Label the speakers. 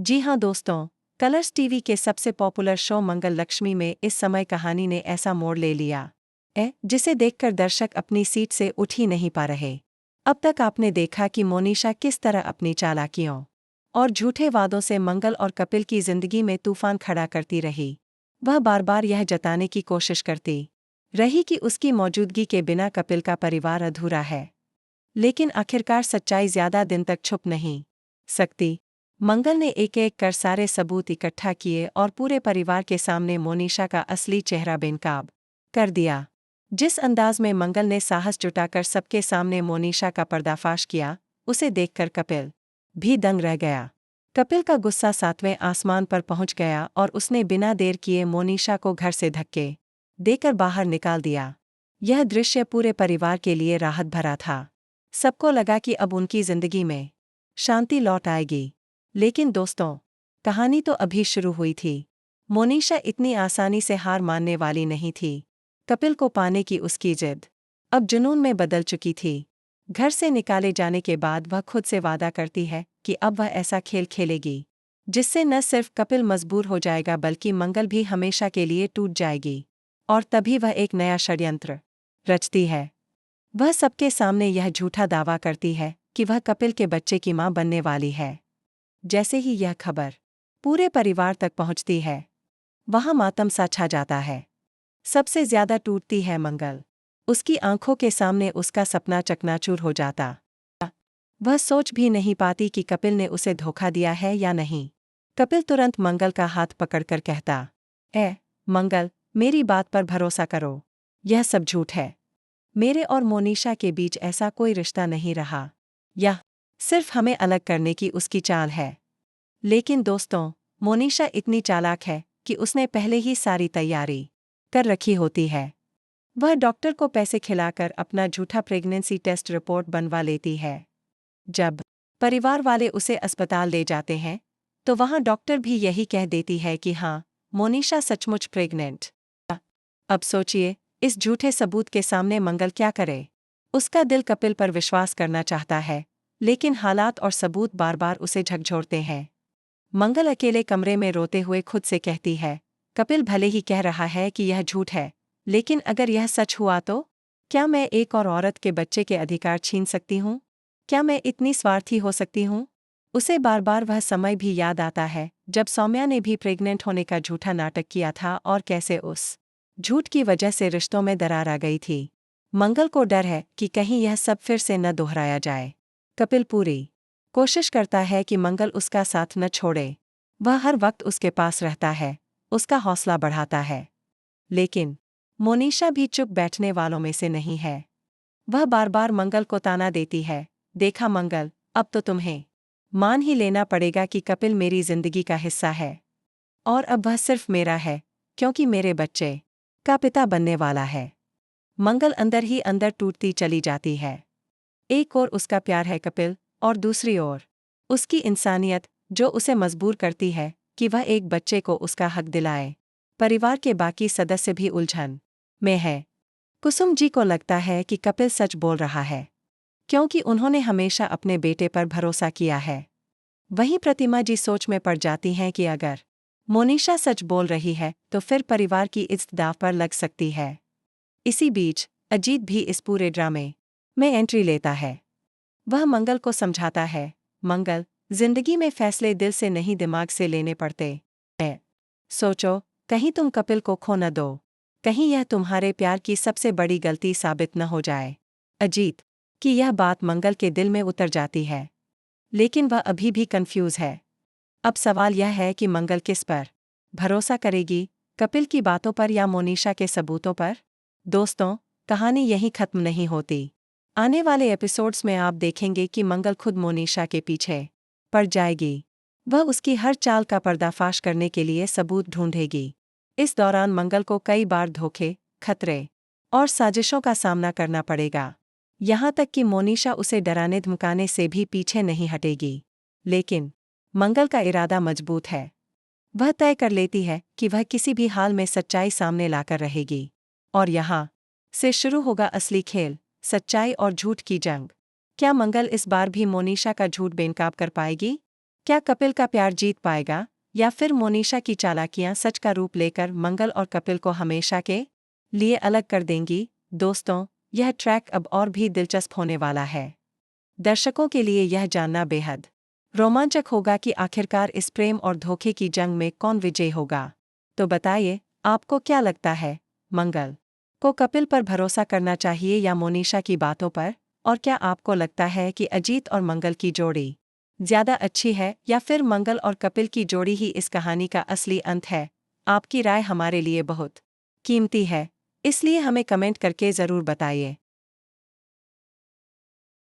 Speaker 1: जी हाँ दोस्तों, Colors TV के सबसे पॉपुलर शो मंगल लक्ष्मी में इस समय कहानी ने ऐसा मोड़ ले लिया जिसे देखकर दर्शक अपनी सीट से उठ ही नहीं पा रहे। अब तक आपने देखा कि मोनिशा किस तरह अपनी चालाकियों और झूठे वादों से मंगल और कपिल की जिंदगी में तूफान खड़ा करती रही। वह बार बार यह जताने की कोशिश करती रही कि उसकी मौजूदगी के बिना कपिल का परिवार अधूरा है, लेकिन आखिरकार सच्चाई ज्यादा दिन तक छुप नहीं सकती। मंगल ने एक एक कर सारे सबूत इकट्ठा किए और पूरे परिवार के सामने मोनिशा का असली चेहरा बेनकाब कर दिया। जिस अंदाज में मंगल ने साहस जुटाकर सबके सामने मोनिशा का पर्दाफाश किया, उसे देखकर कपिल भी दंग रह गया। कपिल का गुस्सा सातवें आसमान पर पहुंच गया और उसने बिना देर किए मोनिशा को घर से धक्के देकर बाहर निकाल दिया। यह दृश्य पूरे परिवार के लिए राहत भरा था। सबको लगा कि अब उनकी जिंदगी में शांति लौट आएगी। लेकिन दोस्तों, कहानी तो अभी शुरू हुई थी। मोनिशा इतनी आसानी से हार मानने वाली नहीं थी। कपिल को पाने की उसकी जिद अब जुनून में बदल चुकी थी। घर से निकाले जाने के बाद वह खुद से वादा करती है कि अब वह ऐसा खेल खेलेगी जिससे न सिर्फ कपिल मजबूर हो जाएगा बल्कि मंगल भी हमेशा के लिए टूट जाएगी। और तभी वह एक नया षड्यंत्र रचती है। वह सबके सामने यह झूठा दावा करती है कि वह कपिल के बच्चे की मां बनने वाली है। जैसे ही यह खबर पूरे परिवार तक पहुंचती है, वहां मातम सा छा जाता है। सबसे ज्यादा टूटती है मंगल। उसकी आंखों के सामने उसका सपना चकनाचूर हो जाता। वह सोच भी नहीं पाती कि कपिल ने उसे धोखा दिया है या नहीं। कपिल तुरंत मंगल का हाथ पकड़कर कहता, मंगल, मेरी बात पर भरोसा करो। यह सब झूठ है। मेरे और मोनिशा के बीच ऐसा कोई रिश्ता नहीं रहा। यह सिर्फ हमें अलग करने की उसकी चाल है। लेकिन दोस्तों, मोनिशा इतनी चालाक है कि उसने पहले ही सारी तैयारी कर रखी होती है। वह डॉक्टर को पैसे खिलाकर अपना झूठा प्रेगनेंसी टेस्ट रिपोर्ट बनवा लेती है। जब परिवार वाले उसे अस्पताल ले जाते हैं, तो वहां डॉक्टर भी यही कह देती है कि हाँ, मोनिशा सचमुच प्रेग्नेंट। अब सोचिए, इस झूठे सबूत के सामने मंगल क्या करे। उसका दिल कपिल पर विश्वास करना चाहता है, लेकिन हालात और सबूत बार बार उसे झकझोरते हैं। मंगल अकेले कमरे में रोते हुए खुद से कहती है, कपिल भले ही कह रहा है कि यह झूठ है, लेकिन अगर यह सच हुआ तो क्या मैं एक और औरत के बच्चे के अधिकार छीन सकती हूँ? क्या मैं इतनी स्वार्थी हो सकती हूँ? उसे बार बार वह समय भी याद आता है जब सौम्या ने भी प्रेग्नेंट होने का झूठा नाटक किया था और कैसे उस झूठ की वजह से रिश्तों में दरार आ गई थी। मंगल को डर है कि कहीं यह सब फिर से न दोहराया जाए। कपिल पूरी कोशिश करता है कि मंगल उसका साथ न छोड़े। वह हर वक्त उसके पास रहता है, उसका हौसला बढ़ाता है। लेकिन मोनिशा भी चुप बैठने वालों में से नहीं है। वह बार बार मंगल को ताना देती है, देखा मंगल, अब तो तुम्हें मान ही लेना पड़ेगा कि कपिल मेरी जिंदगी का हिस्सा है। और अब वह सिर्फ मेरा है, क्योंकि मेरे बच्चे का पिता बनने वाला है। मंगल अंदर ही अंदर टूटती चली जाती है। एक ओर उसका प्यार है कपिल, और दूसरी ओर उसकी इंसानियत, जो उसे मजबूर करती है कि वह एक बच्चे को उसका हक दिलाए। परिवार के बाकी सदस्य भी उलझन में है। कुसुम जी को लगता है कि कपिल सच बोल रहा है, क्योंकि उन्होंने हमेशा अपने बेटे पर भरोसा किया है। वहीं प्रतिमा जी सोच में पड़ जाती हैं कि अगर मोनिशा सच बोल रही है तो फिर परिवार की इज्जत दांव पर लग सकती है। इसी बीच अजीत भी इस पूरे ड्रामे में एंट्री लेता है। वह मंगल को समझाता है, मंगल, जिंदगी में फैसले दिल से नहीं दिमाग से लेने पड़ते हैं। सोचो, कहीं तुम कपिल को खो न दो। कहीं यह तुम्हारे प्यार की सबसे बड़ी गलती साबित न हो जाए। अजीत की यह बात मंगल के दिल में उतर जाती है, लेकिन वह अभी भी कंफ्यूज है। अब सवाल यह है कि मंगल किस पर भरोसा करेगी, कपिल की बातों पर या मोनिशा के सबूतों पर। दोस्तों, कहानी यहीं खत्म नहीं होती। आने वाले एपिसोड्स में आप देखेंगे कि मंगल खुद मोनिशा के पीछे पड़ जाएगी। वह उसकी हर चाल का पर्दाफाश करने के लिए सबूत ढूंढेगी। इस दौरान मंगल को कई बार धोखे, खतरे और साजिशों का सामना करना पड़ेगा। यहाँ तक कि मोनिशा उसे डराने धमकाने से भी पीछे नहीं हटेगी। लेकिन मंगल का इरादा मजबूत है। वह तय कर लेती है कि वह किसी भी हाल में सच्चाई सामने लाकर रहेगी। और यहाँ से शुरू होगा असली खेल, सच्चाई और झूठ की जंग। क्या मंगल इस बार भी मोनिशा का झूठ बेनकाब कर पाएगी? क्या कपिल का प्यार जीत पाएगा, या फिर मोनिशा की चालाकियां सच का रूप लेकर मंगल और कपिल को हमेशा के लिए अलग कर देंगी? दोस्तों, यह ट्रैक अब और भी दिलचस्प होने वाला है। दर्शकों के लिए यह जानना बेहद रोमांचक होगा कि आखिरकार इस प्रेम और धोखे की जंग में कौन विजयी होगा। तो बताइए, आपको क्या लगता है? मंगल को कपिल पर भरोसा करना चाहिए या मोनिशा की बातों पर? और क्या आपको लगता है कि अजीत और मंगल की जोड़ी ज्यादा अच्छी है, या फिर मंगल और कपिल की जोड़ी ही इस कहानी का असली अंत है? आपकी राय हमारे लिए बहुत कीमती है, इसलिए हमें कमेंट करके ज़रूर बताइए।